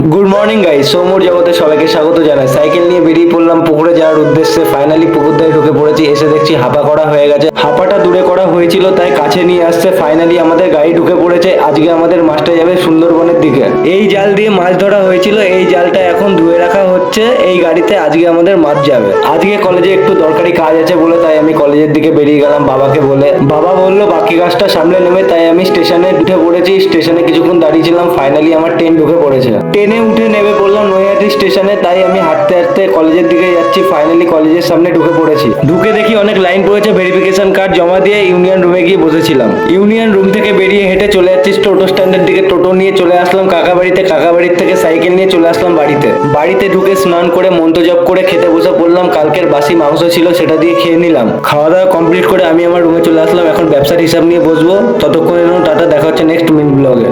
Good morning guys, সৌমুর জগতে সবাইকে স্বাগত জানাই। সাইকেল নিয়ে বেরিয়ে পড়লাম পুকুরে যাওয়ার উদ্দেশ্যে। ফাইনালি পুকুর ধারে ঢুকে পড়েছি। এসে দেখছি হাপা করা হয়ে গেছে। হাপাটা দূরে করা হয়েছিল তাই কাছে নিয়ে আসছে। ফাইনালি আমাদের গাড়ি ঢুকে পড়েছে। আজকে আমাদের মাছটা যাবে সুন্দরবনের দিকে। এই জাল দিয়ে মাছ ধরা হয়েছিল, এই জালটা এখন ধুয়ে রাখা হচ্ছে। এই গাড়িতে আজকে আমাদের মাছ যাবে। আজকে কলেজে একটু দরকারি কাজ আছে বলে তাই আমি কলেজের দিকে বেরিয়ে গেলাম বাবাকে বলে। বাবা বললো বাকি কাজটা সামলে নেবে, তাই আমি স্টেশনে উঠে পড়েছি। স্টেশনে কিছুক্ষণ দাঁড়িয়েছিলাম। ফাইনালি আমার ট্রেন ঢুকে পড়েছে। ট্রেনে উঠে নেমে পড়লাম নৈহাটি স্টেশনে। তাই আমি হাঁটতে হাঁটতে কলেজের দিকে যাচ্ছি। ফাইনালি কলেজের সামনে ঢুকে পড়েছি। ঢুকে দেখি অনেক লাইন পড়েছে। ভেরিফিকেশন কার্ড জমা দিয়ে ইউনিয়ন রুমে গিয়ে বসেছিলাম। ইউনিয়ন রুম থেকে বেরিয়ে হেঁটে চলে যাচ্ছি টোটো স্ট্যান্ডের দিকে। টোটো নিয়ে চলে আসলাম কাকা বাড়িতে। কাকা বাড়ির থেকে সাইকেল নিয়ে চলে আসলাম বাড়িতে। বাড়িতে ঢুকে স্নান করে মন্ত্র জপ করে খেতে বসে পড়লাম। কালকের বাসি মাংস ছিল, সেটা দিয়ে খেয়ে নিলাম। খাওয়া দাওয়া কমপ্লিট করে আমি আমার রুমে চলে আসলাম। এখন ব্যবসার হিসাব নিয়ে বসবো। ততক্ষণে টাটা, দেখা হচ্ছে নেক্সট মিন ব্লগে।